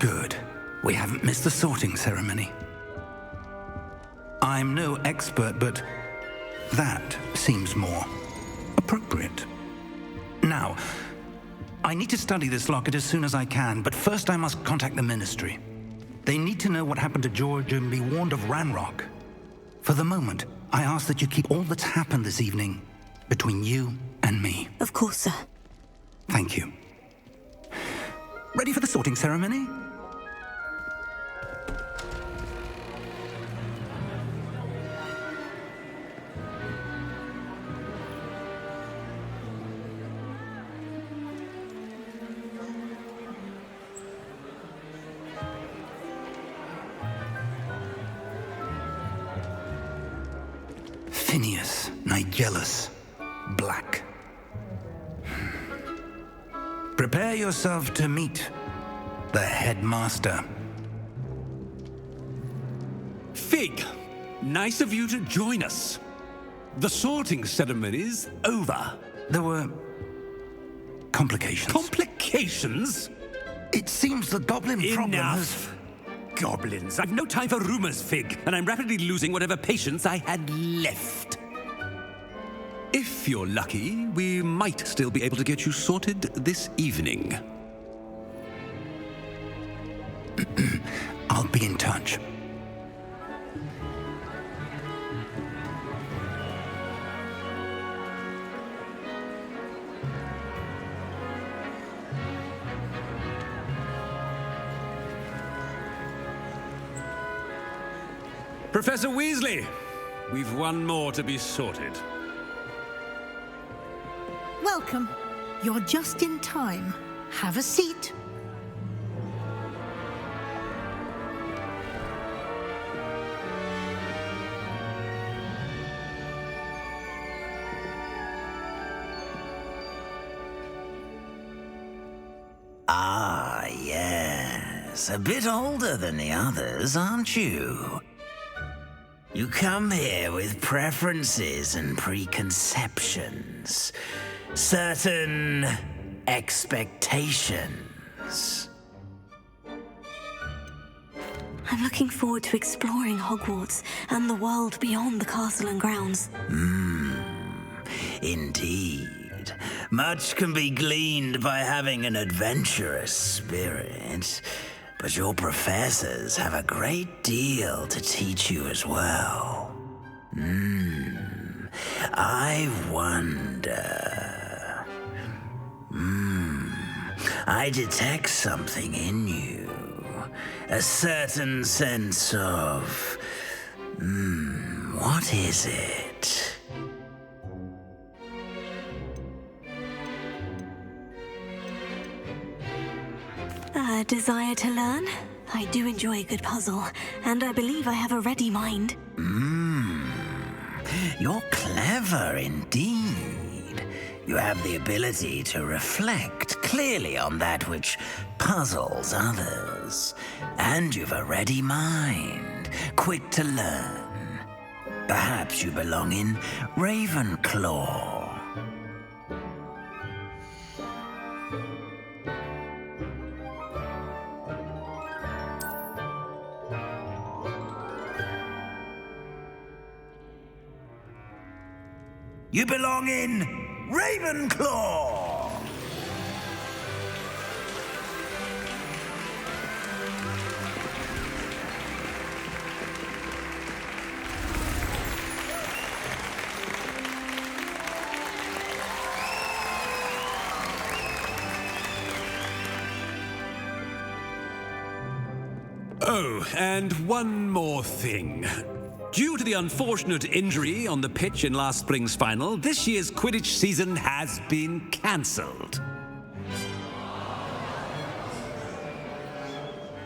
Good. We haven't missed the sorting ceremony. I'm no expert, but that seems more appropriate. Now, I need to study this locket as soon as I can, but first I must contact the Ministry. They need to know what happened to George and be warned of Ranrock. For the moment, I ask that you keep all that's happened this evening between you and me. Of course, sir. Thank you. Ready for the sorting ceremony? Phineas, Nigellus, Black. Prepare yourself to meet the headmaster. Fig, nice of you to join us. The sorting ceremony's over. There were complications. Complications? It seems the goblin problem has... Enough. Goblins. I've no time for rumors, Fig, and I'm rapidly losing whatever patience I had left. If you're lucky, we might still be able to get you sorted this evening. I'll be in touch. Professor Weasley, we've one more to be sorted. Welcome. You're just in time. Have a seat. Ah, yes. A bit older than the others, aren't you? You come here with preferences and preconceptions. Certain expectations. I'm looking forward to exploring Hogwarts and the world beyond the castle and grounds. Indeed. Much can be gleaned by having an adventurous spirit, but your professors have a great deal to teach you as well. I wonder... I detect something in you. A certain sense of... what is it? A desire to learn? I do enjoy a good puzzle, and I believe I have a ready mind. You're clever indeed. You have the ability to reflect clearly on that which puzzles others. And you've a ready mind, quick to learn. Perhaps you belong in Ravenclaw. You belong in Ravenclaw! Oh, and one more thing. Due to the unfortunate injury on the pitch in last spring's final, this year's Quidditch season has been cancelled.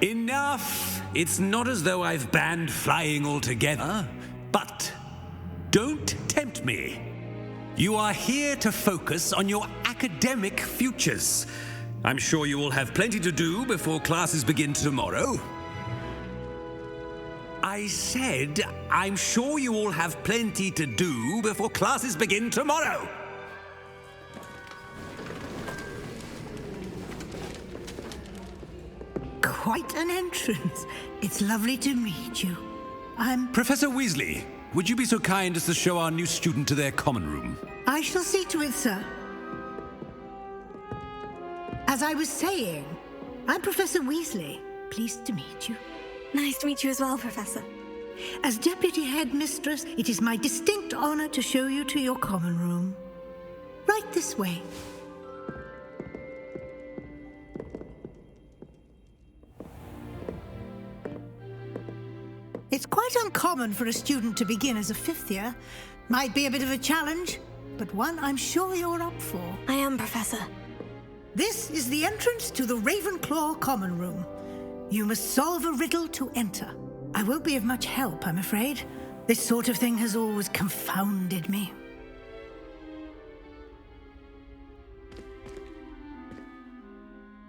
Enough! It's not as though I've banned flying altogether, but don't tempt me. You are here to focus on your academic futures. I'm sure you will have plenty to do before classes begin tomorrow. I said, I'm sure you all have plenty to do before classes begin tomorrow. quite an entrance. It's lovely to meet you. Professor Weasley, would you be so kind as to show our new student to their common room? I shall see to it, sir. As I was saying, I'm Professor Weasley. Pleased to meet you. Nice to meet you as well, Professor. As Deputy Headmistress, it is my distinct honor to show you to your common room. Right this way. It's quite uncommon for a student to begin as a fifth year. Might be a bit of a challenge, but one I'm sure you're up for. I am, Professor. This is the entrance to the Ravenclaw Common Room. You must solve a riddle to enter. I won't be of much help, I'm afraid. This sort of thing has always confounded me.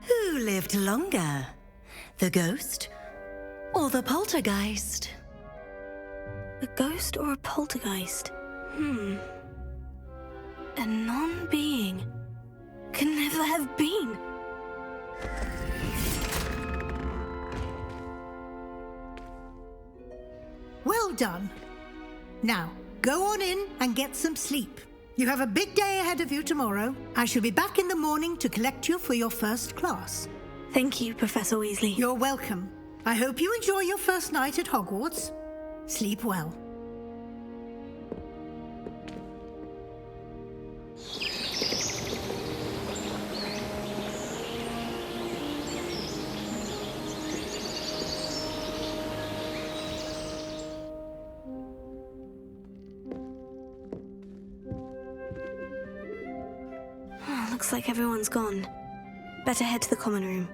Who lived longer? The ghost or the poltergeist? A ghost or a poltergeist? A non-being can never have been. Well done. Now, go on in and get some sleep. You have a big day ahead of you tomorrow. I shall be back in the morning to collect you for your first class. Thank you, Professor Weasley. You're welcome. I hope you enjoy your first night at Hogwarts. Sleep well. Looks like everyone's gone. Better head to the common room.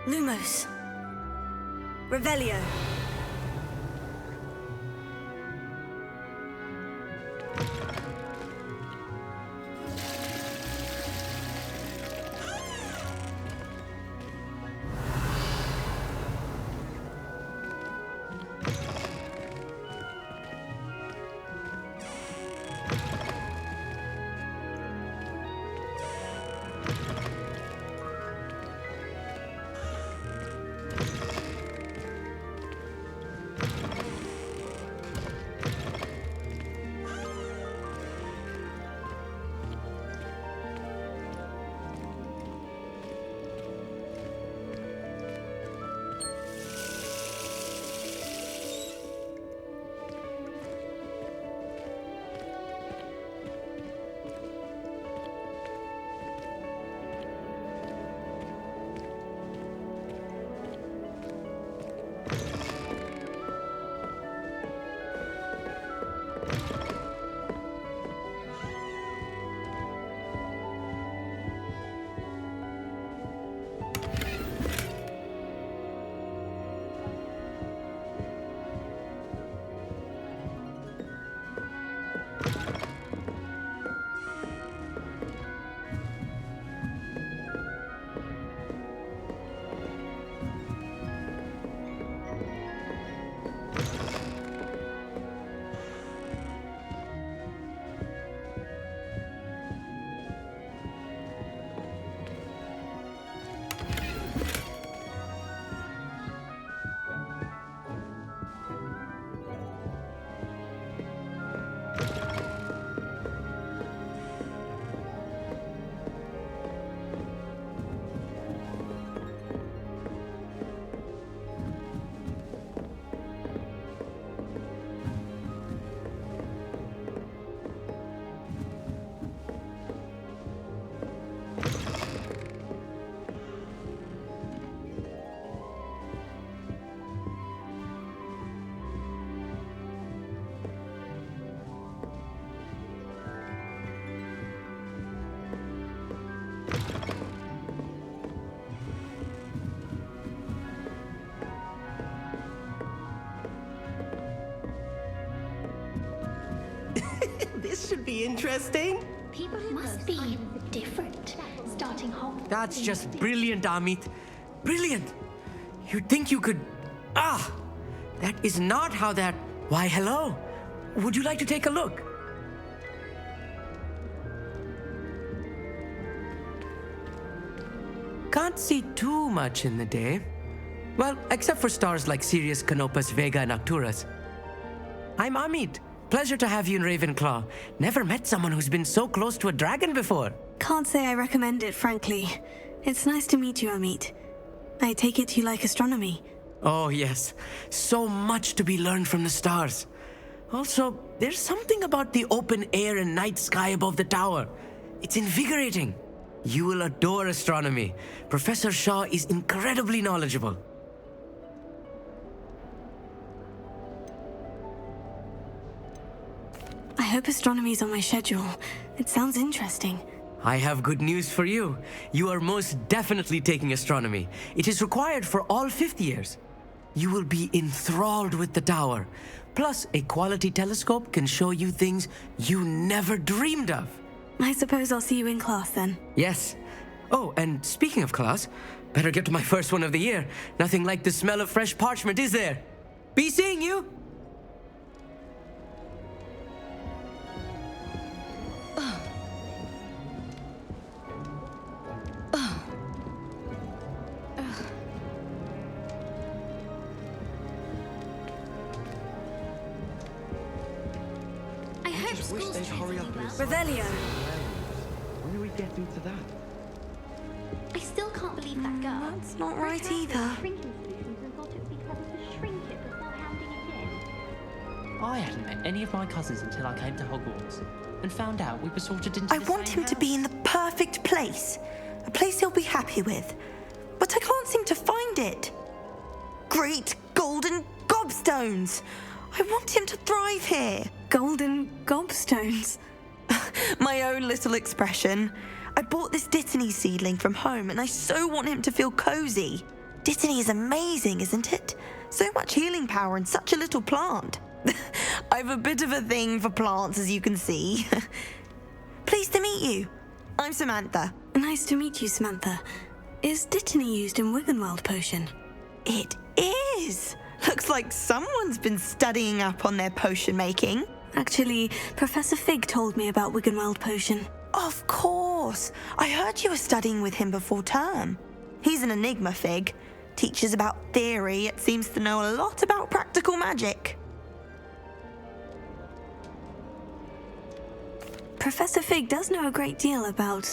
Lumos. Revelio. should be interesting. People must be different, starting Hogwarts. That's just brilliant, Amit. Brilliant! You'd think you could... That is not how that... Why, hello. Would you like to take a look? Can't see too much in the day. Well, except for stars like Sirius, Canopus, Vega, and Arcturus. I'm Amit. Pleasure to have you in Ravenclaw. Never met someone who's been so close to a dragon before. Can't say I recommend it, frankly. It's nice to meet you, Amit. I take it you like astronomy. Oh, yes. So much to be learned from the stars. Also, there's something about the open air and night sky above the tower. It's invigorating. You will adore astronomy. Professor Shaw is incredibly knowledgeable. I hope astronomy's on my schedule. It sounds interesting. I have good news for you. You are most definitely taking astronomy. It is required for all fifth years. You will be enthralled with the tower. Plus, a quality telescope can show you things you never dreamed of. I suppose I'll see you in class then. Yes. Oh, and speaking of class, better get to my first one of the year. Nothing like the smell of fresh parchment, is there? Be seeing you! I hope school's treating you well. Revelio. When are we getting to that? I still can't believe that girl. That's not right either. Shrinking solutions and thought it would be clever to shrink it before handing it in. I hadn't met any of my cousins until I came to Hogwarts and found out we were sorted into I want him to be in the perfect place. A place he'll be happy with. But I can't seem to find it. Great golden gobstones! I want him to thrive here. Golden gobstones. My own little expression. I bought this Dittany seedling from home and I so want him to feel cozy. Dittany is amazing, isn't it? So much healing power in such a little plant. I've a bit of a thing for plants, as you can see. Pleased to meet you. I'm Samantha. Nice to meet you, Samantha. Is Dittany used in Wiggenweld potion? It is. Looks like someone's been studying up on their potion making. Actually, Professor Fig told me about Wiggenweld potion. Of course. I heard you were studying with him before term. He's an enigma, Fig. Teaches about theory, yet seems to know a lot about practical magic. Professor Fig does know a great deal about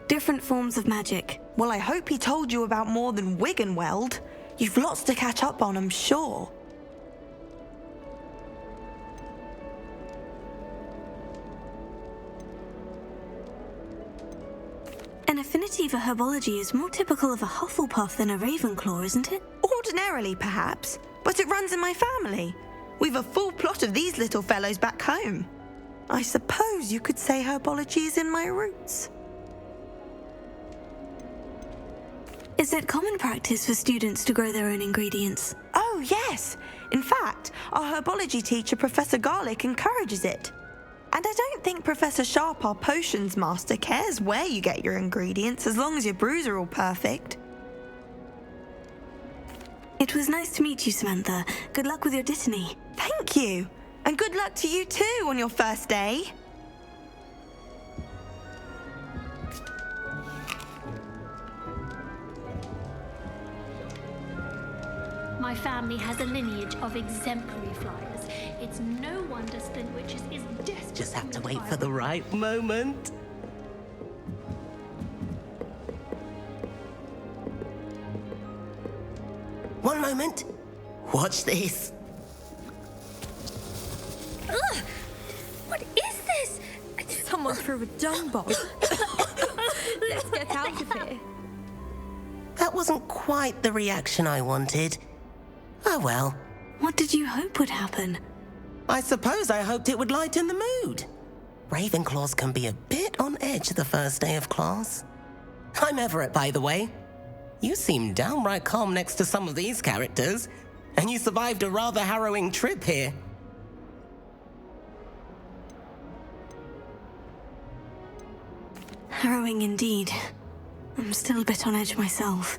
different forms of magic. Well, I hope he told you about more than Wiggenweld. You've lots to catch up on, I'm sure. An affinity for herbology is more typical of a Hufflepuff than a Ravenclaw, isn't it? Ordinarily, perhaps, but it runs in my family. We've a full plot of these little fellows back home. I suppose you could say herbology is in my roots. Is it common practice for students to grow their own ingredients? Oh, yes. In fact, our herbology teacher, Professor Garlick, encourages it. And I don't think Professor Sharp, our potions master, cares where you get your ingredients as long as your brews are all perfect. It was nice to meet you, Samantha. Good luck with your Dittany. Thank you. And good luck to you too on your first day. My family has a lineage of exemplary flyers. It's no wonder Splint Witches is desperate. Just have to wait for the right moment. One moment. Watch this. Ugh! What is this? Someone threw a dung bomb. Let's get out of here. That wasn't quite the reaction I wanted. Oh well. What did you hope would happen? I suppose I hoped it would lighten the mood. Ravenclaws can be a bit on edge the first day of class. I'm Everett, by the way. You seem downright calm next to some of these characters, and you survived a rather harrowing trip here. Harrowing indeed. I'm still a bit on edge myself,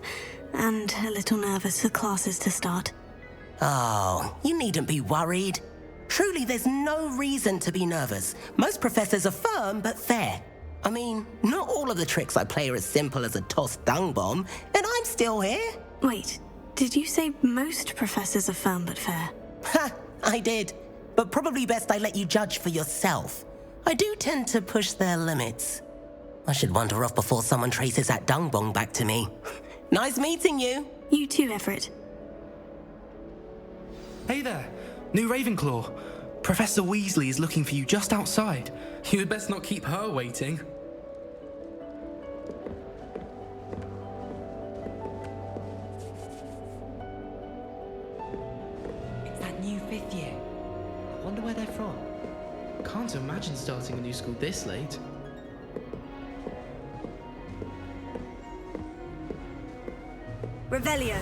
and a little nervous for classes to start. Oh, you needn't be worried. Truly, there's no reason to be nervous. Most professors are firm but fair. I mean, not all of the tricks I play are as simple as a tossed dung bomb, and I'm still here. Wait, did you say most professors are firm but fair? Ha, I did. But probably best I let you judge for yourself. I do tend to push their limits. I should wander off before someone traces that dung bomb back to me. Nice meeting you. You too, Everett. Hey there, new Ravenclaw. Professor Weasley is looking for you just outside. You had best not keep her waiting. It's that new 5th year. I wonder where they're from. Can't imagine starting a new school this late. Revelio.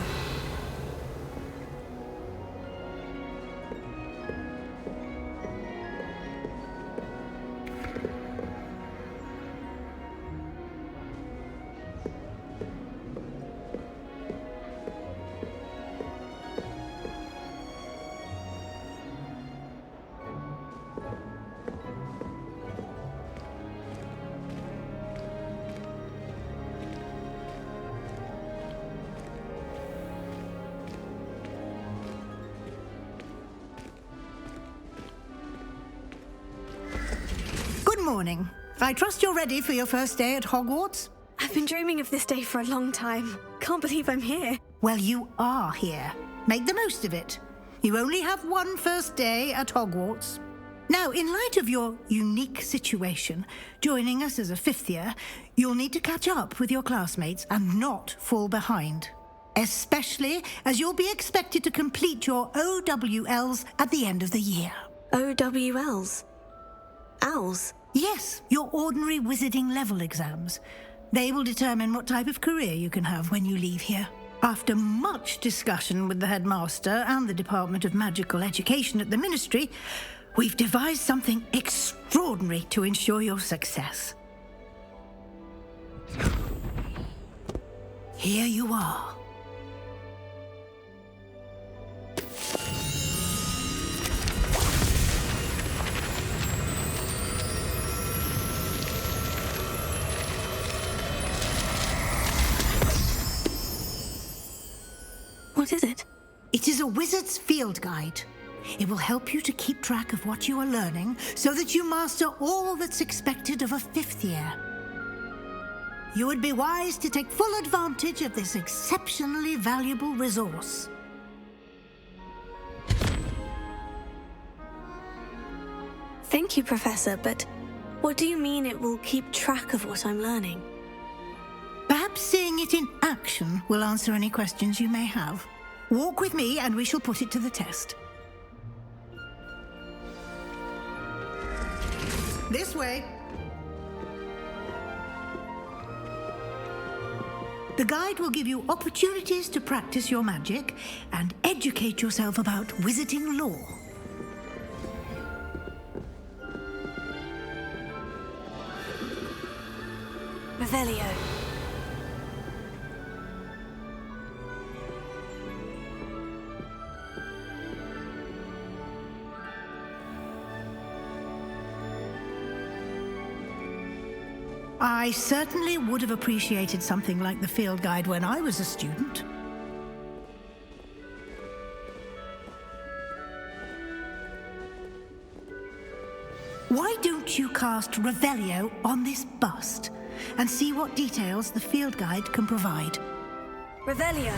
Good morning. I trust you're ready for your first day at Hogwarts? I've been dreaming of this day for a long time. Can't believe I'm here. Well, you are here. Make the most of it. You only have one first day at Hogwarts. Now, in light of your unique situation, joining us as a 5th year, you'll need to catch up with your classmates and not fall behind. Especially as you'll be expected to complete your OWLs at the end of the year. OWLs? Owls? Yes, your ordinary wizarding level exams. They will determine what type of career you can have when you leave here. After much discussion with the headmaster and the Department of Magical Education at the Ministry, we've devised something extraordinary to ensure your success. Here you are. What is it? It is a wizard's field guide. It will help you to keep track of what you are learning so that you master all that's expected of a 5th year. You would be wise to take full advantage of this exceptionally valuable resource. Thank you, Professor, but what do you mean it will keep track of what I'm learning? Perhaps seeing it in action will answer any questions you may have. Walk with me and we shall put it to the test. This way. The guide will give you opportunities to practice your magic and educate yourself about wizarding lore. Revelio. I certainly would have appreciated something like the field guide when I was a student. Why don't you cast Revelio on this bust and see what details the field guide can provide? Revelio.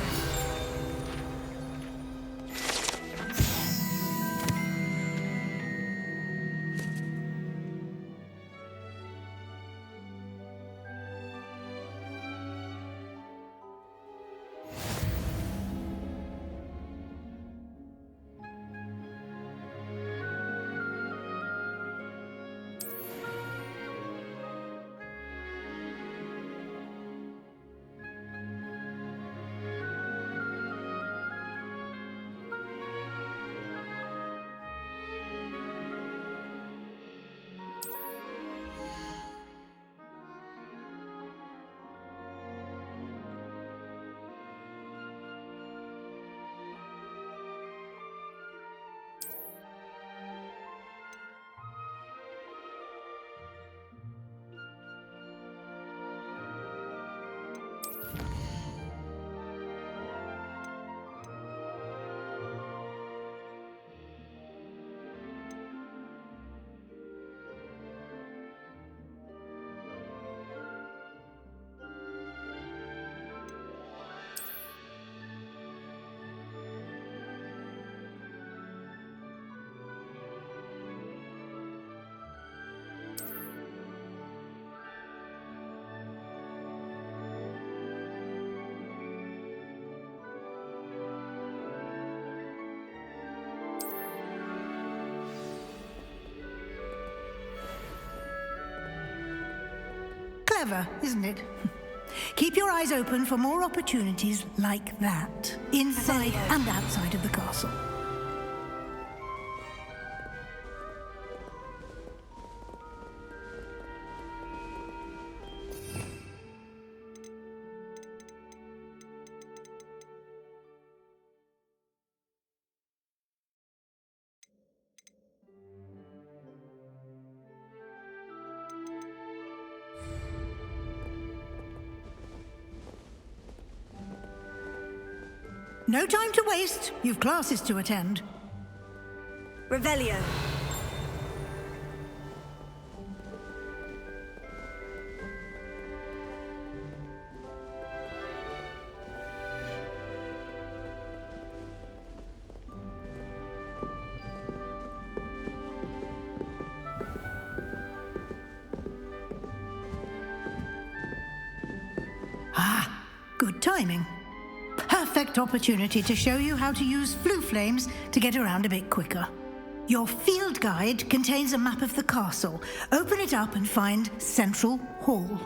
Clever, isn't it? Keep your eyes open for more opportunities like that, inside and outside of the castle. No time to waste. You've classes to attend. Revelio. Ah, good timing. Perfect opportunity to show you how to use flue flames to get around a bit quicker. Your field guide contains a map of the castle. Open it up and find Central Hall.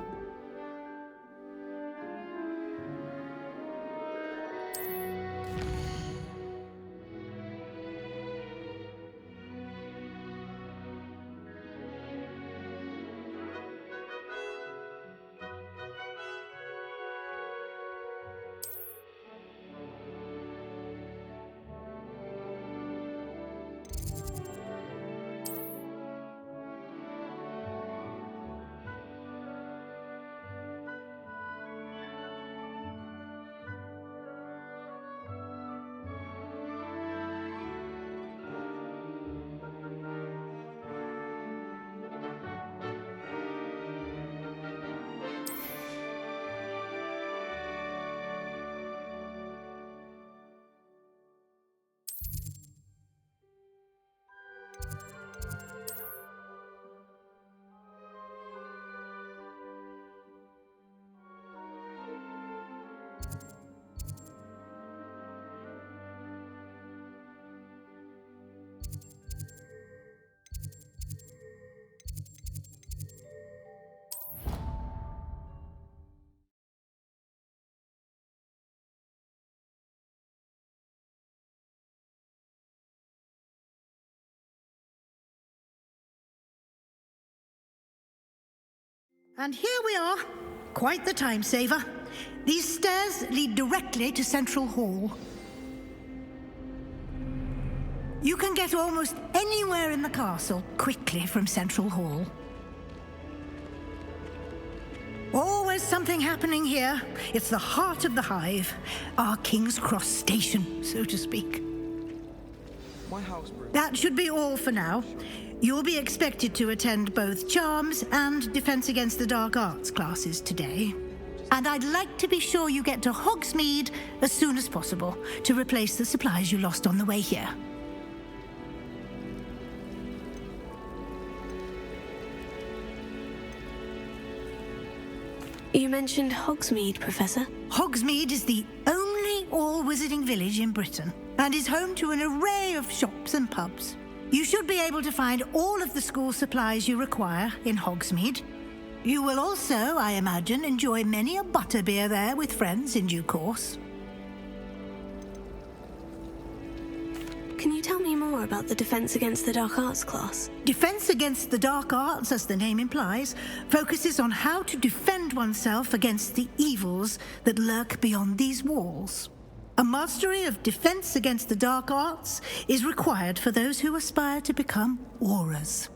And here we are. Quite the time saver. These stairs lead directly to Central Hall. You can get almost anywhere in the castle quickly from Central Hall. Always something happening here. It's the heart of the hive, our King's Cross station, so to speak. That should be all for now. You'll be expected to attend both Charms and Defense Against the Dark Arts classes today. And I'd like to be sure you get to Hogsmeade as soon as possible to replace the supplies you lost on the way here. You mentioned Hogsmeade, Professor. Hogsmeade is the only all-wizarding village in Britain and is home to an array of shops and pubs. You should be able to find all of the school supplies you require in Hogsmeade. You will also, I imagine, enjoy many a butterbeer there with friends in due course. Can you tell me more about the Defense Against the Dark Arts class? Defense Against the Dark Arts, as the name implies, focuses on how to defend oneself against the evils that lurk beyond these walls. A mastery of Defense Against the Dark Arts is required for those who aspire to become auras.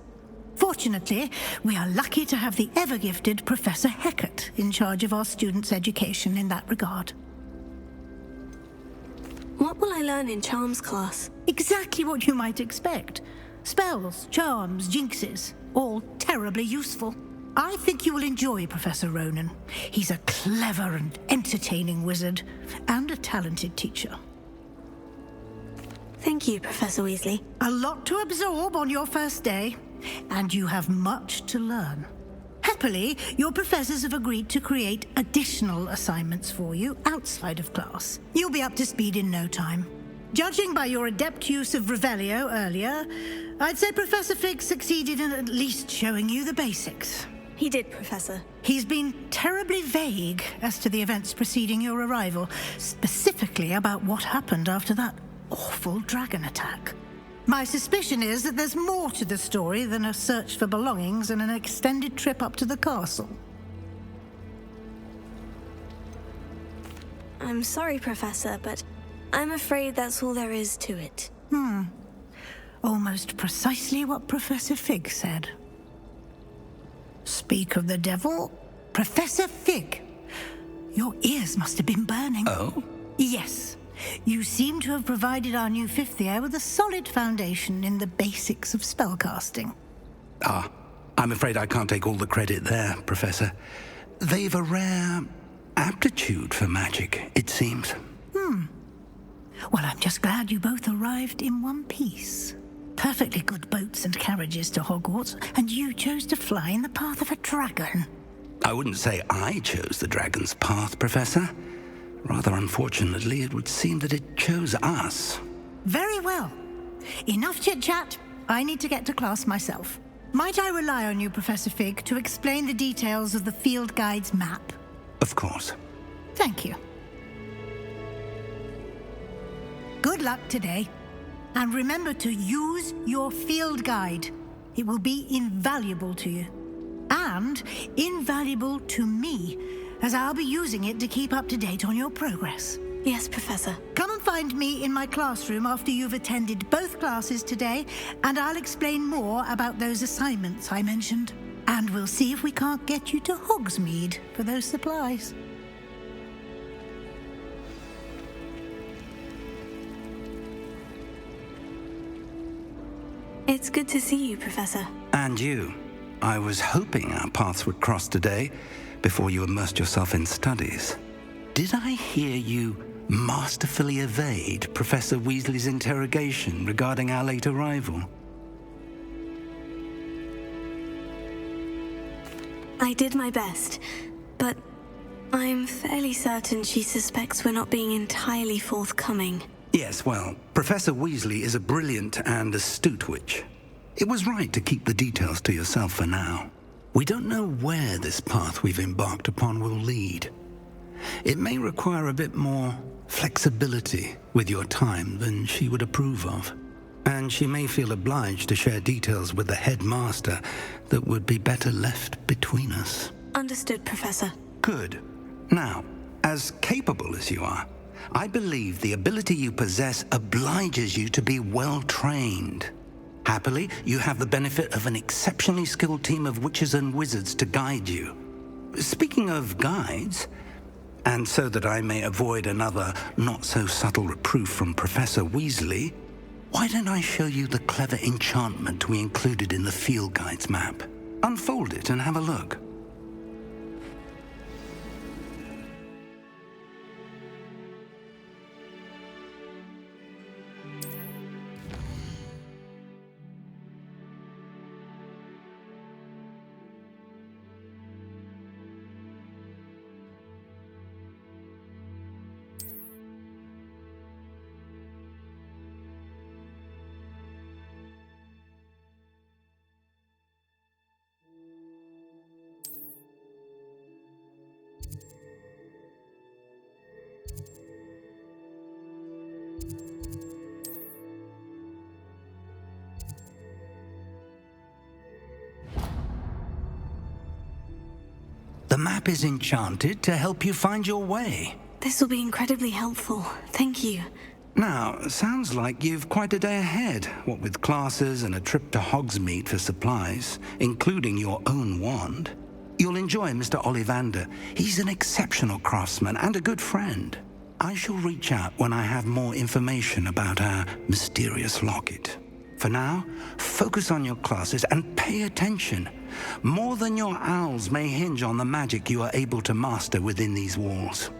Fortunately, we are lucky to have the ever-gifted Professor Hecat in charge of our students' education in that regard. What will I learn in Charms class? Exactly what you might expect. Spells, charms, jinxes, all terribly useful. I think you will enjoy Professor Ronan. He's a clever and entertaining wizard, and a talented teacher. Thank you, Professor Weasley. A lot to absorb on your first day, and you have much to learn. Happily, your professors have agreed to create additional assignments for you outside of class. You'll be up to speed in no time. Judging by your adept use of Revelio earlier, I'd say Professor Fig succeeded in at least showing you the basics. He did, Professor. He's been terribly vague as to the events preceding your arrival, specifically about what happened after that awful dragon attack. My suspicion is that there's more to the story than a search for belongings and an extended trip up to the castle. I'm sorry, Professor, but I'm afraid that's all there is to it. Almost precisely what Professor Fig said. Speak of the devil, Professor Fig. Your ears must have been burning. Oh? Yes. You seem to have provided our new fifth year with a solid foundation in the basics of spellcasting. I'm afraid I can't take all the credit there, Professor. They've a rare aptitude for magic, it seems. Well, I'm just glad you both arrived in one piece. Perfectly good boats and carriages to Hogwarts, and you chose to fly in the path of a dragon. I wouldn't say I chose the dragon's path, Professor. Rather unfortunately, it would seem that it chose us. Very well. Enough chit-chat. I need to get to class myself. Might I rely on you, Professor Fig, to explain the details of the field guide's map? Of course. Thank you. Good luck today. And remember to use your field guide. It will be invaluable to you. And invaluable to me, as I'll be using it to keep up to date on your progress. Yes, Professor. Come and find me in my classroom after you've attended both classes today, and I'll explain more about those assignments I mentioned. And we'll see if we can't get you to Hogsmeade for those supplies. It's good to see you, Professor. And you. I was hoping our paths would cross today, before you immersed yourself in studies. Did I hear you masterfully evade Professor Weasley's interrogation regarding our late arrival? I did my best, but I'm fairly certain she suspects we're not being entirely forthcoming. Yes, well, Professor Weasley is a brilliant and astute witch. It was right to keep the details to yourself for now. We don't know where this path we've embarked upon will lead. It may require a bit more flexibility with your time than she would approve of. And she may feel obliged to share details with the headmaster that would be better left between us. Understood, Professor. Good. Now, as capable as you are, I believe the ability you possess obliges you to be well trained. Happily, you have the benefit of an exceptionally skilled team of witches and wizards to guide you. Speaking of guides, and so that I may avoid another not-so-subtle reproof from Professor Weasley, why don't I show you the clever enchantment we included in the field guide's map? Unfold it and have a look. The map is enchanted to help you find your way. This will be incredibly helpful. Thank you. Now, sounds like you've quite a day ahead, what with classes and a trip to Hogsmeade for supplies, including your own wand. You'll enjoy Mr. Ollivander. He's an exceptional craftsman and a good friend. I shall reach out when I have more information about our mysterious locket. For now, focus on your classes and pay attention. More than your owls may hinge on the magic you are able to master within these walls.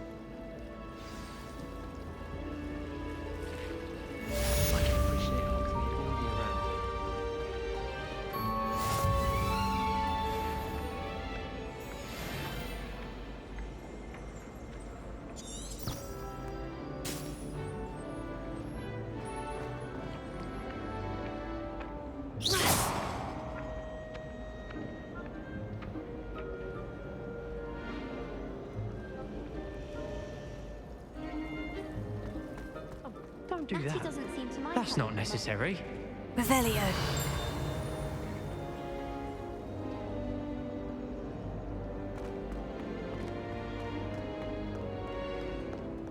Don't do Auntie that. doesn't seem to mind That's that not much. necessary. Revelio.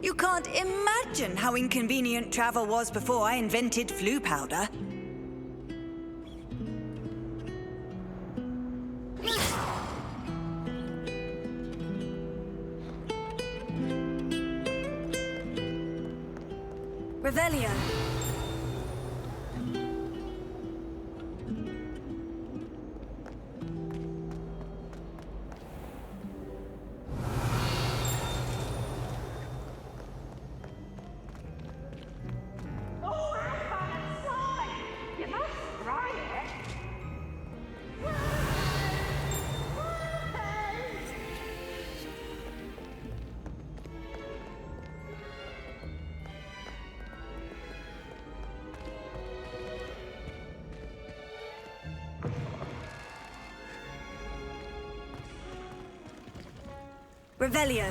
You can't imagine how inconvenient travel was before I invented flu powder. Revelio. Revelio.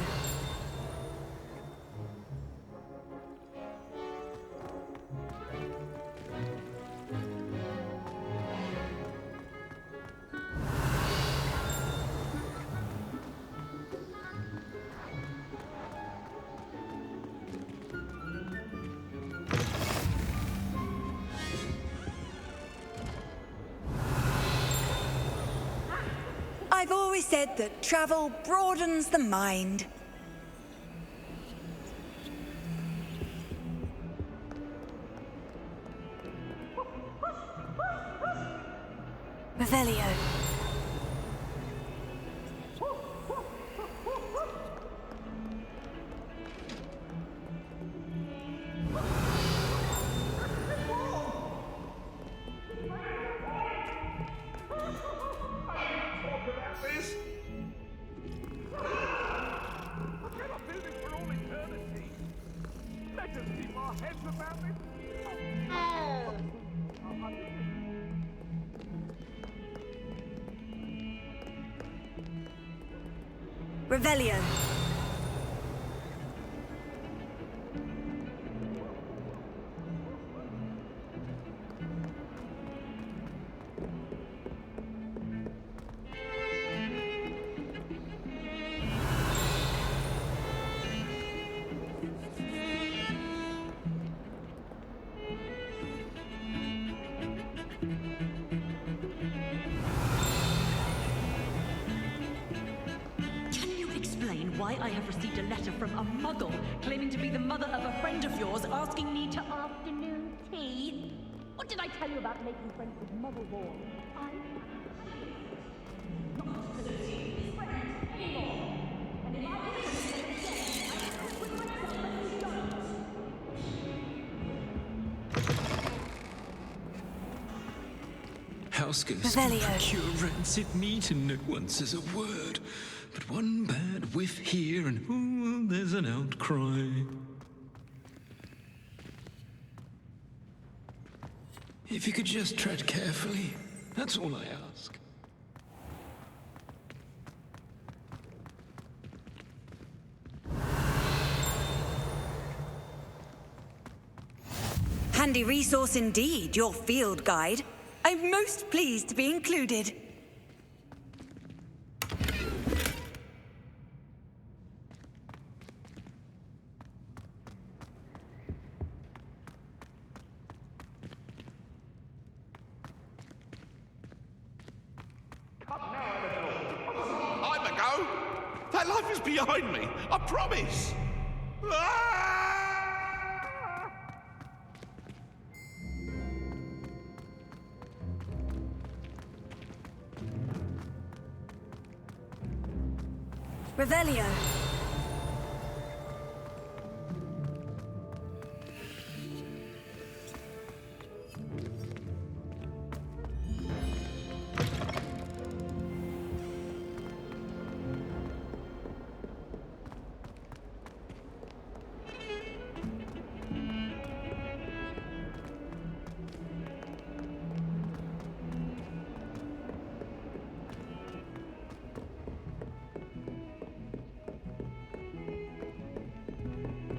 I've always said that travel broadens the mind. Revelio. Revelio. Why I have received a letter from a muggle claiming to be the mother of a friend of yours asking me to afternoon tea? What did I tell you about making friends with muggle boys? I not associate with friends anymore. And if I didn't say it again, I would with myself and you don't. House ghost Revelio. procure rancid meat and no one says a word. But one bad whiff here and ooh, there's an outcry. If you could just tread carefully, that's all I ask. Handy resource indeed, your field guide. I'm most pleased to be included. I'm a go. That life is behind me. I promise. Revelio.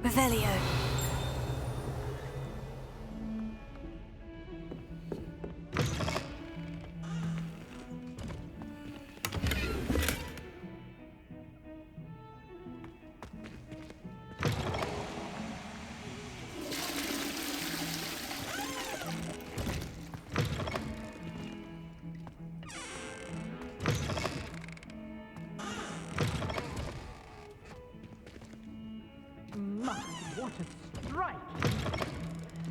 Revelio. right.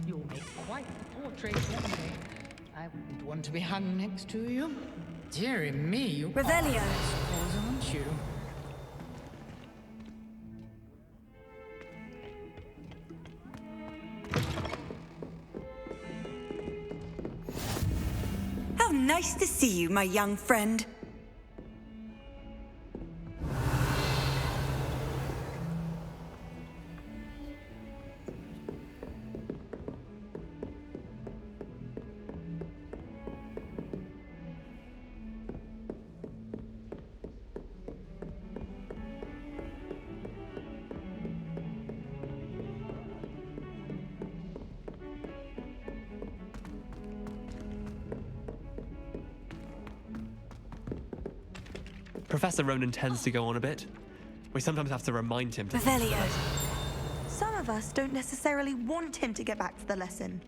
You'll make quite the portrait someday. I wouldn't want to be hung next to you. Dearie me, you Revelio. are, I suppose, aren't you? How nice to see you, my young friend. Professor Ronan tends to go on a bit. We sometimes have to remind him to... Revelio. Some of us don't necessarily want him to get back to the lesson.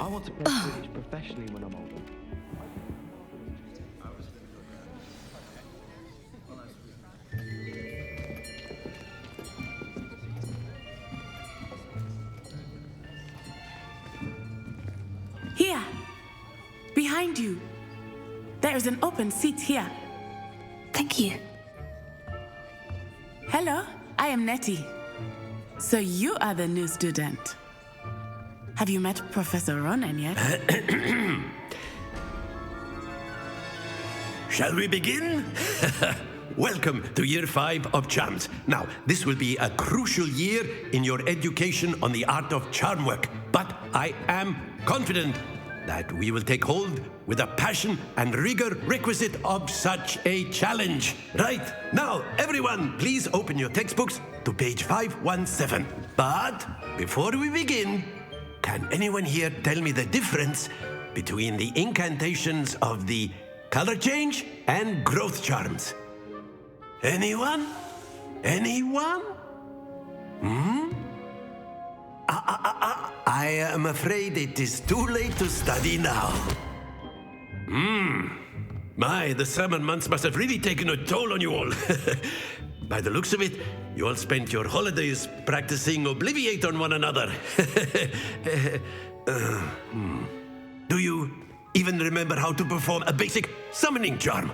I want to play Quidditch professionally when I'm older. Here! Behind you! There is an open seat here. Thank you. Hello, I am Nettie. So you are the new student. Have you met Professor Ronan yet? Shall we begin? Welcome to Year 5 of Charms. Now, this will be a crucial year in your education on the art of charm work, but I am confident that we will take hold with the passion and rigor requisite of such a challenge. Right, now, everyone, please open your textbooks to page 517. But before we begin, can anyone here tell me the difference between the incantations of the color change and growth charms? Anyone? Anyone? I am afraid it is too late to study now. My, the summer months must have really taken a toll on you all. By the looks of it, you all spent your holidays practicing Obliviate on one another. Do you even remember how to perform a basic summoning charm?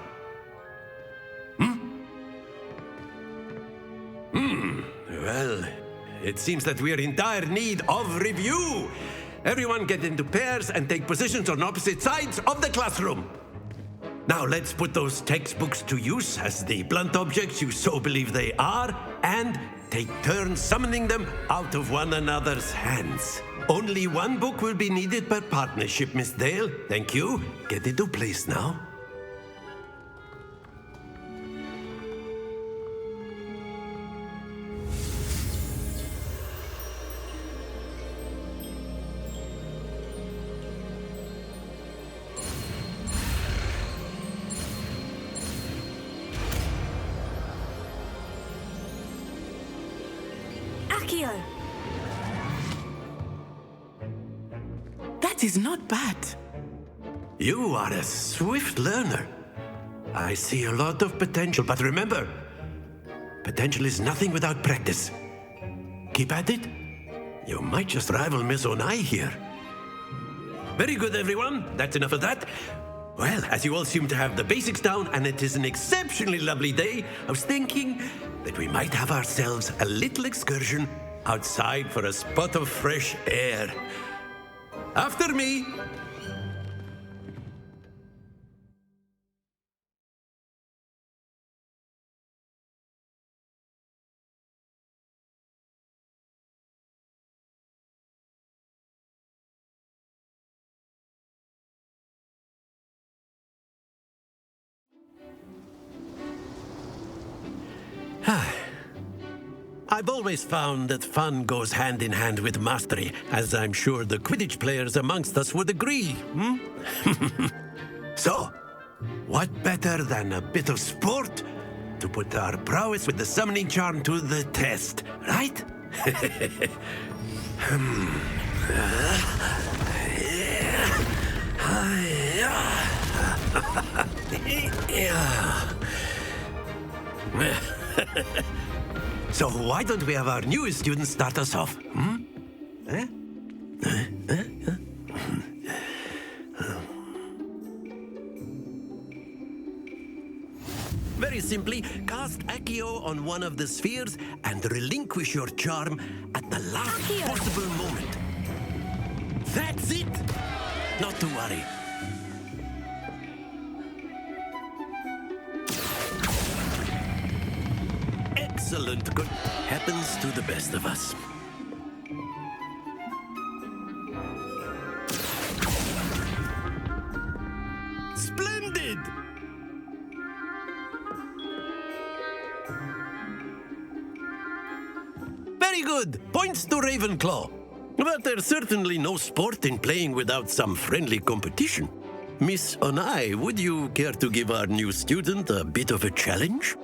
Well, it seems that we are in dire need of review. Everyone get into pairs and take positions on opposite sides of the classroom. Now let's put those textbooks to use as the blunt objects you so believe they are, and take turns summoning them out of one another's hands. Only one book will be needed per partnership, Miss Dale. Thank you. Get into place now. That is not bad. You are a swift learner. I see a lot of potential, but remember, potential is nothing without practice. Keep at it. You might just rival Miss Onai here. Very good, everyone. That's enough of that. Well, as you all seem to have the basics down, and it is an exceptionally lovely day, I was thinking that we might have ourselves a little excursion outside for a spot of fresh air. After me. I've always found that fun goes hand in hand with mastery, as I'm sure the Quidditch players amongst us would agree. So, what better than a bit of sport to put our prowess with the summoning charm to the test, right? So why don't we have our newest student start us off? Eh? Very simply, cast Accio on one of the spheres and relinquish your charm at the last possible moment. That's it! Not to worry. Excellent. Good. Happens to the best of us. Splendid! Very good. Points to Ravenclaw. But there's certainly no sport in playing without some friendly competition. Miss Onai, would you care to give our new student a bit of a challenge?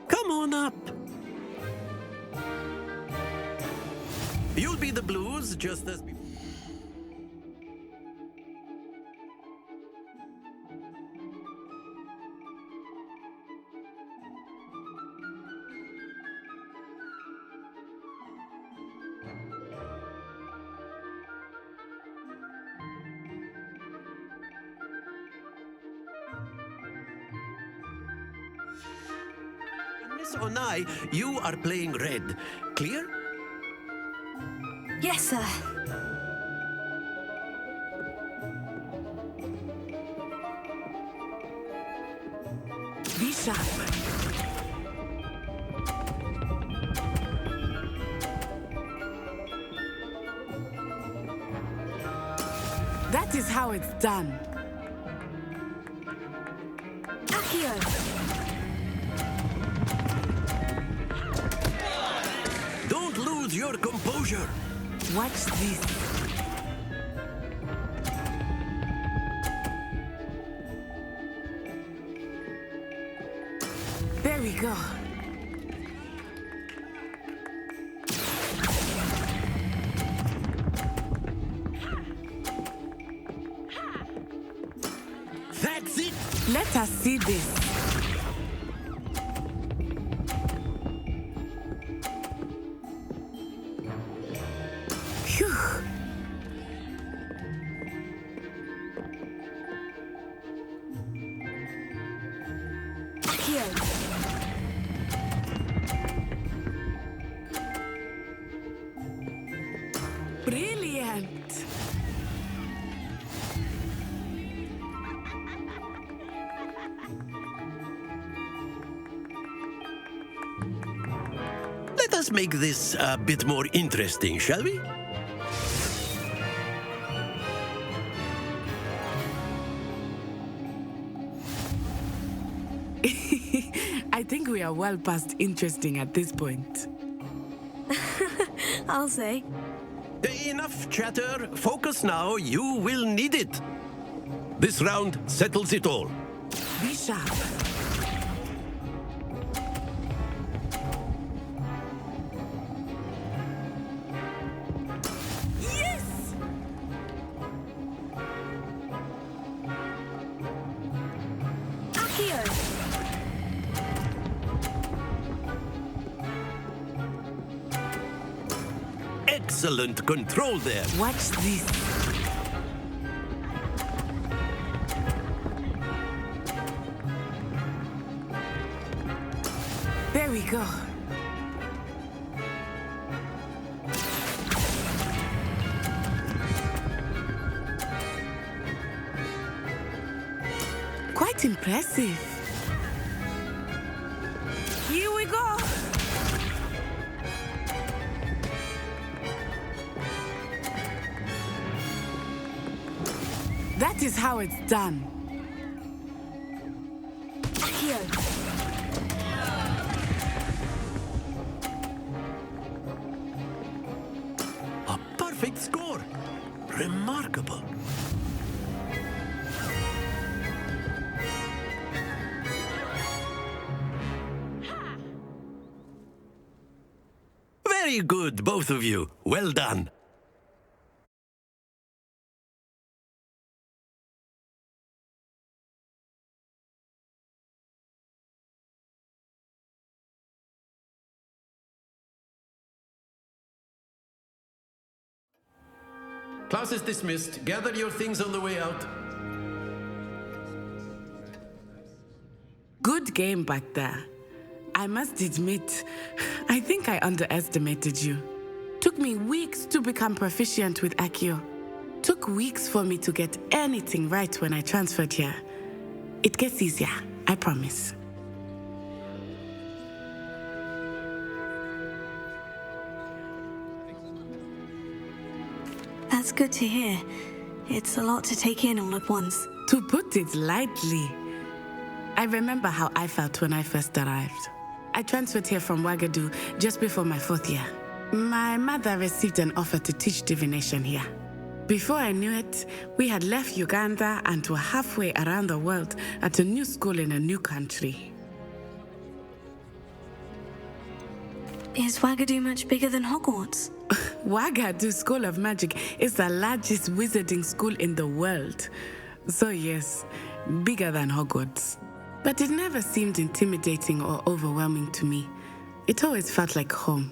Come on up. You'll be the blues just as before. Miss Onai, you are playing red. Clear? Yes, sir. Be sharp. That is how it's done. Accio! Don't lose your composure. Watch this. There we go. That's it. Let us see this. Phew. Accio! Brilliant. Let us make this a bit more interesting, shall we? I think we are well past interesting at this point. I'll say. Enough chatter. Focus now. You will need it. This round settles it all. Be sharp. Yes! Accio! Excellent control there. Watch this. There we go. Quite impressive. Here we go. That is how it's done. Accio! A perfect score. Remarkable. Very good, both of you. Well done. class is dismissed. Gather your things on the way out. Good game back there. I must admit, I think I underestimated you. Took me weeks to become proficient with Accio. Took weeks for me to get anything right when I transferred here. It gets easier, I promise. That's good to hear. It's a lot to take in all at once. To put it lightly, I remember how I felt when I first arrived. I transferred here from Ouagadougou just before my 4th year. My mother received an offer to teach divination here. Before I knew it, we had left Uganda and were halfway around the world at a new school in a new country. Is Ouagadougou much bigger than Hogwarts? Ouagadougou School of Magic is the largest wizarding school in the world. So yes, bigger than Hogwarts. But it never seemed intimidating or overwhelming to me. It always felt like home.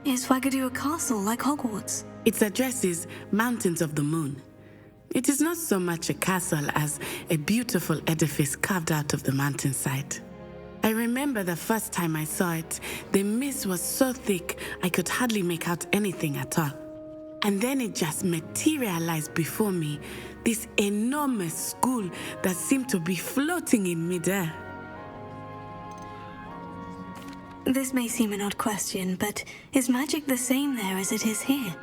Is Ouagadougou a castle like Hogwarts? Its address is Mountains of the Moon. It is not so much a castle as a beautiful edifice carved out of the mountainside. I remember the first time I saw it, the mist was so thick I could hardly make out anything at all. And then it just materialized before me, this enormous school that seemed to be floating in midair. This may seem an odd question, but is magic the same there as it is here?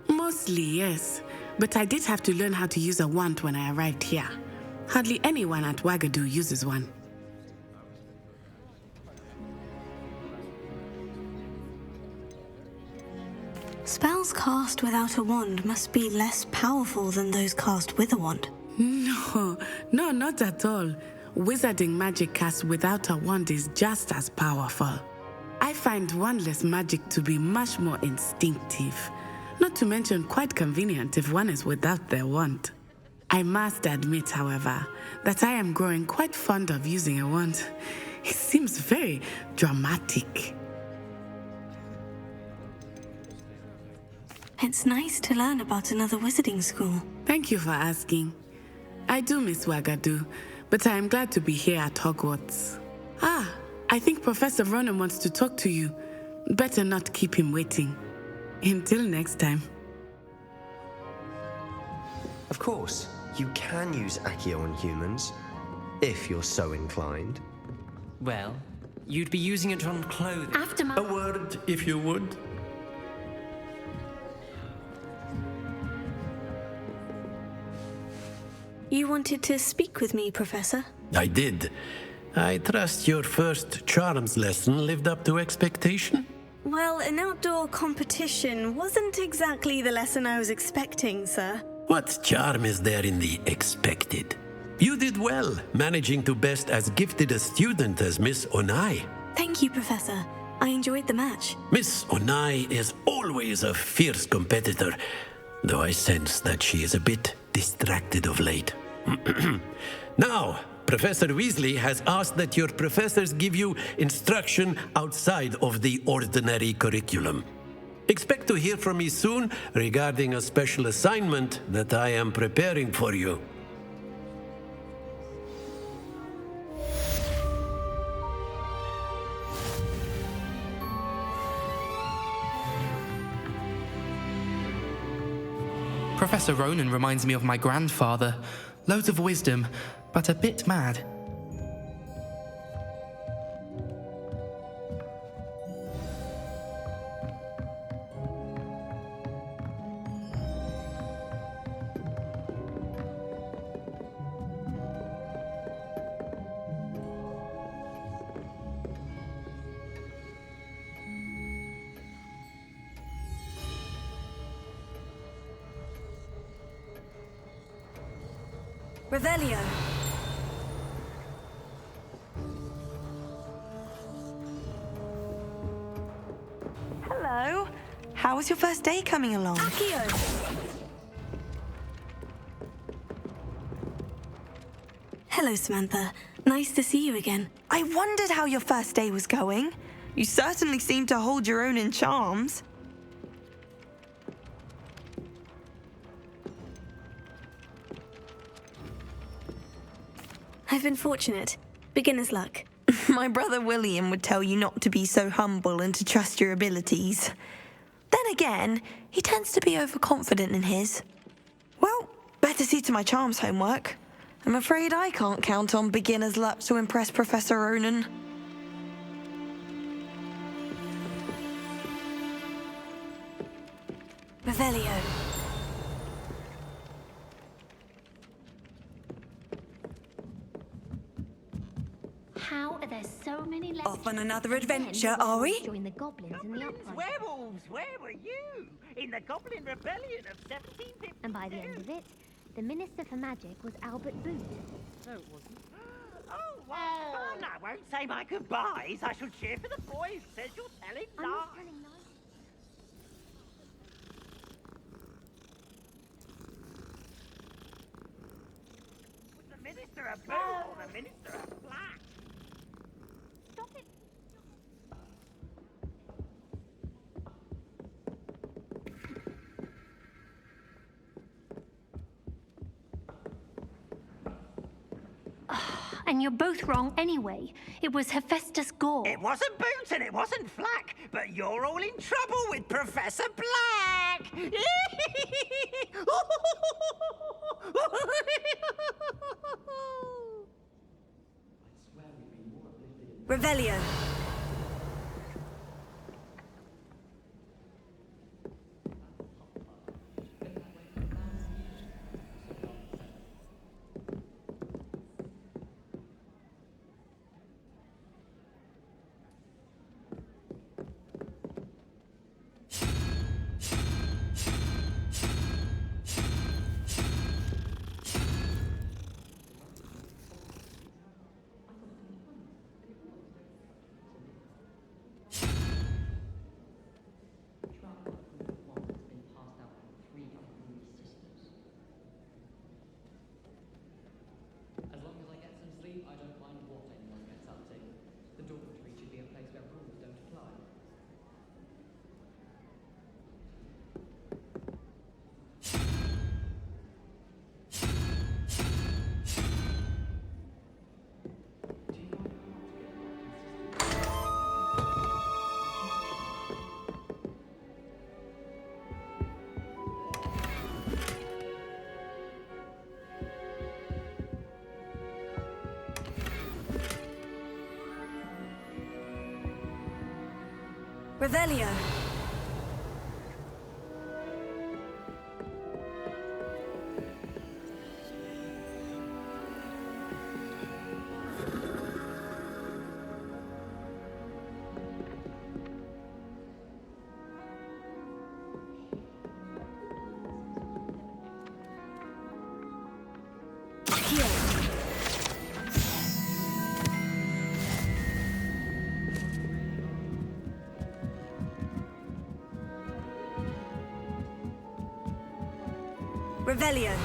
Mostly, yes. But I did have to learn how to use a wand when I arrived here. Hardly anyone at Ouagadougou uses one. Spells cast without a wand must be less powerful than those cast with a wand. No, not at all. Wizarding magic cast without a wand is just as powerful. I find wandless magic to be much more instinctive. Not to mention quite convenient if one is without their wand. I must admit, however, that I am growing quite fond of using a wand. It seems very dramatic. It's nice to learn about another wizarding school. Thank you for asking. I do miss Ouagadougou, but I am glad to be here at Hogwarts. I think Professor Ronan wants to talk to you. Better not keep him waiting. Until next time. Of course, you can use Accio on humans, if you're so inclined. Well, you'd be using it on clothing. A word, if you would. You wanted to speak with me, Professor? I did. I trust your first charms lesson lived up to expectation? Well, an outdoor competition wasn't exactly the lesson I was expecting, sir. What charm is there in the expected? You did well, managing to best as gifted a student as Miss Onai. Thank you, Professor. I enjoyed the match. Miss Onai is always a fierce competitor, though I sense that she is a bit distracted of late. Now, Professor Weasley has asked that your professors give you instruction outside of the ordinary curriculum. Expect to hear from me soon regarding a special assignment that I am preparing for you. Professor Ronan reminds me of my grandfather. Loads of wisdom, but a bit mad. Revelio. Hello. How was your first day coming along? Accio! Hello, Samantha. Nice to see you again. I wondered how your first day was going. You certainly seem to hold your own in charms. I've been fortunate. Beginner's luck. My brother William would tell you not to be so humble and to trust your abilities. Then again, he tends to be overconfident in his. Well, better see to my charms homework. I'm afraid I can't count on beginner's luck to impress Professor Ronan. Revelio. How are there so many left? Off on another adventure, are we? Join the goblins in the uprising. Werewolves, where were you? In the Goblin Rebellion of 1752. And by the end of it, the Minister for Magic was Albert Boot. No, it wasn't. Oh, what fun! I won't say my goodbyes. I shall cheer for the boy who says you're telling I'm not lies. telling lies. Was the Minister a blue or the Minister a black? Stop it. And you're both wrong anyway. It was Hephaestus Gore. It wasn't Boot and it wasn't Flack, but you're all in trouble with Professor Black. Revelio. As long as I get some sleep, I don't mind what anyone gets up to. The dormitory should be a place where rules don't apply. Revelio. Revelio.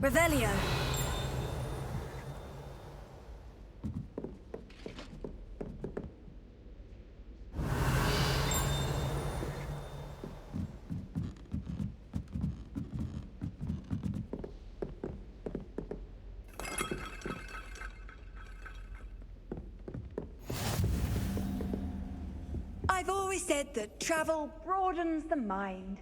Revelio. I've always said that travel broadens the mind.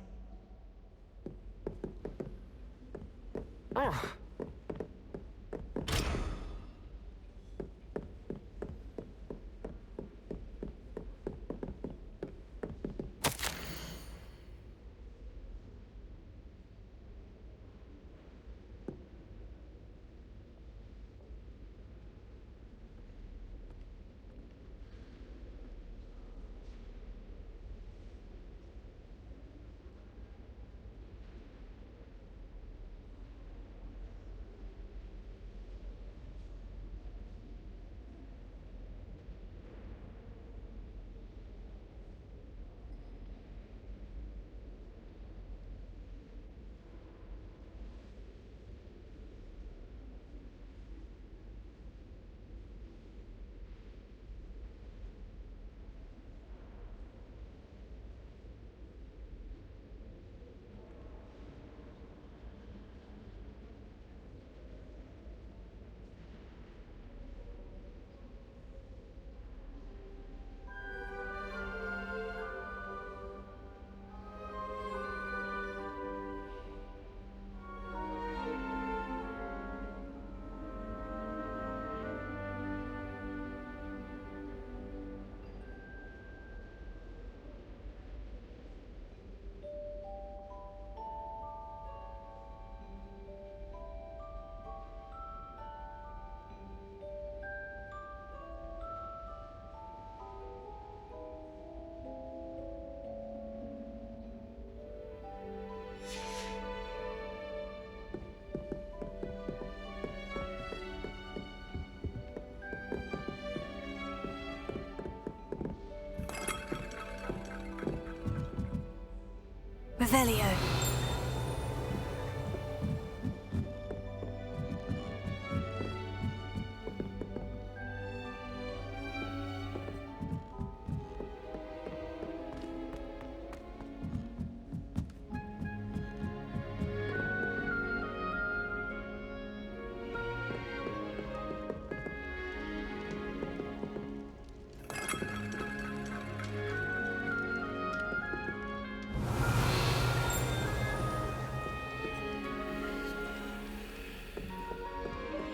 Revelio.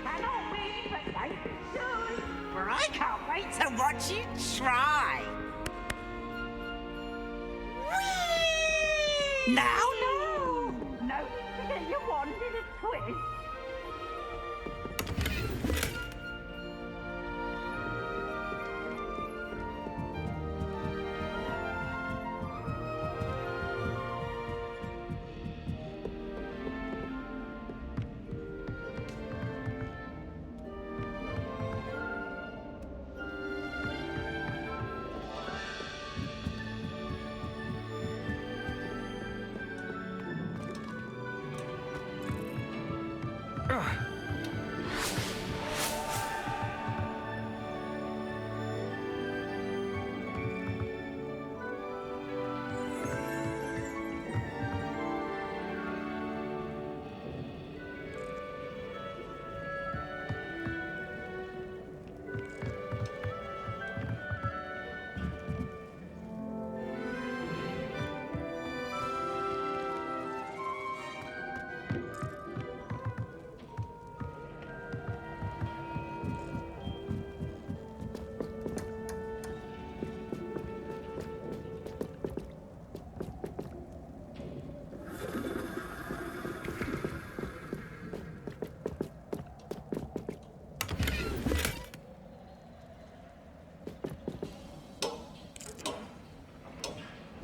Cannot win, but don't be soon, for I can't wait to watch you try. Whee! Now, no! No need to get your wand in a twist.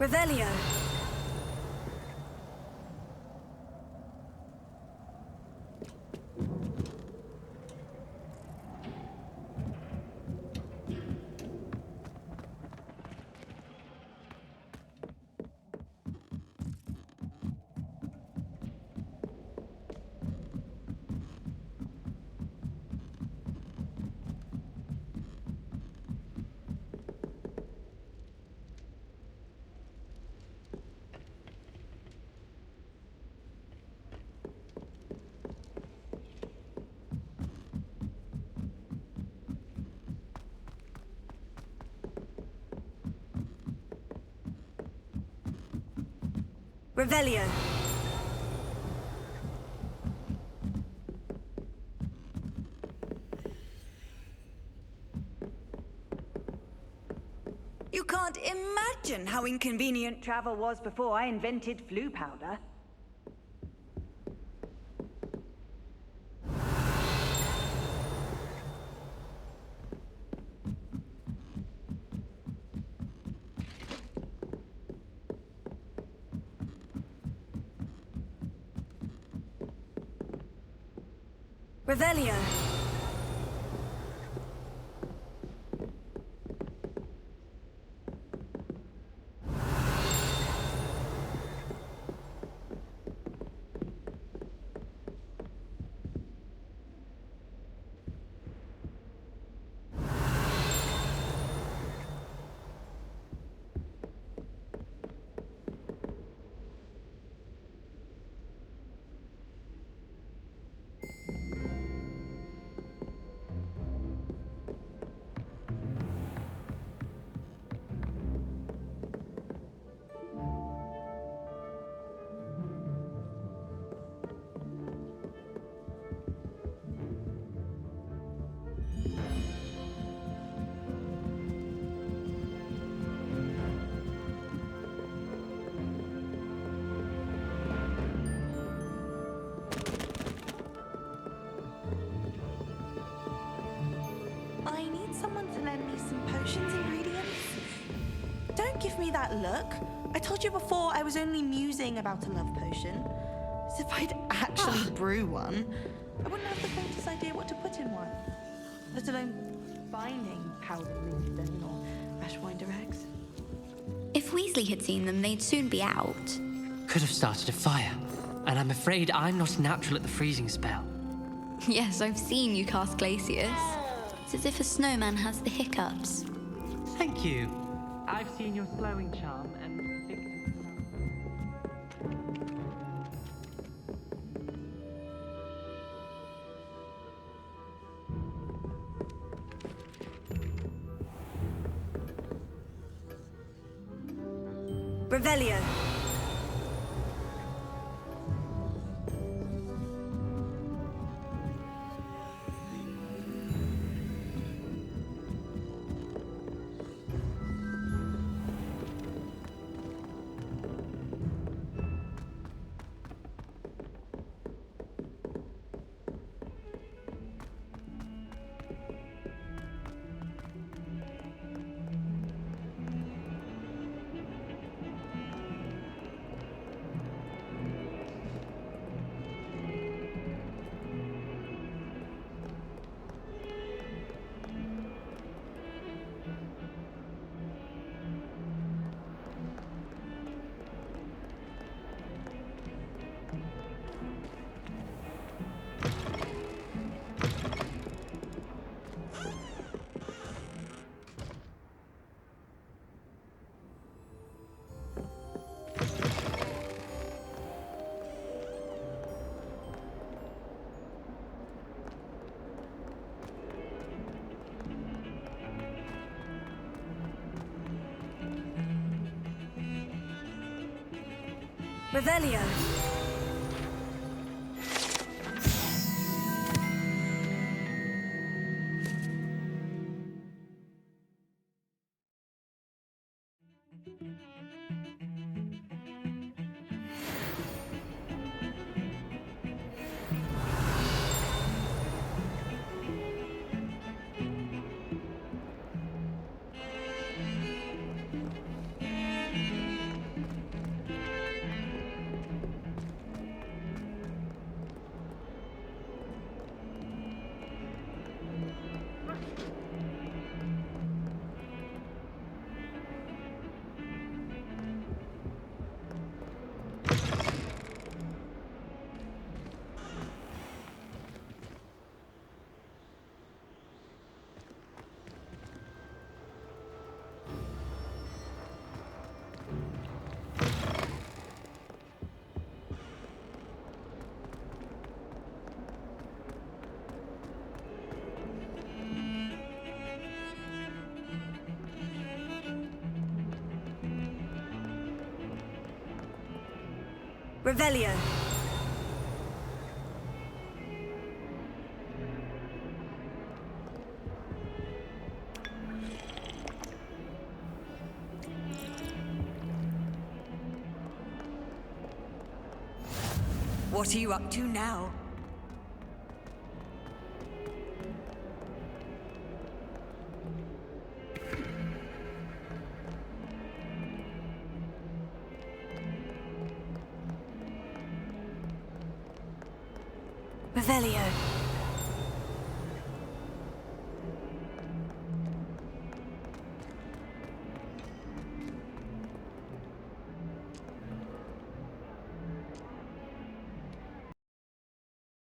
Revelio. Revelio. You can't imagine how inconvenient travel was before I invented flu powder. Revelio. I need someone to lend me some potions ingredients. Don't give me that look. I told you before I was only musing about a love potion. As if I'd actually brew one. I wouldn't have the faintest idea what to put in one. Let alone finding powdered linseed or ash winder eggs. If Weasley had seen them, they'd soon be out. could have started a fire, and I'm afraid I'm not natural at the freezing spell. Yes, I've seen you cast Glacius. It's as if a snowman has the hiccups. Thank you. I've seen your slowing charm and think... Revelio. Revelio. Revelio. What are you up to now? Revelio.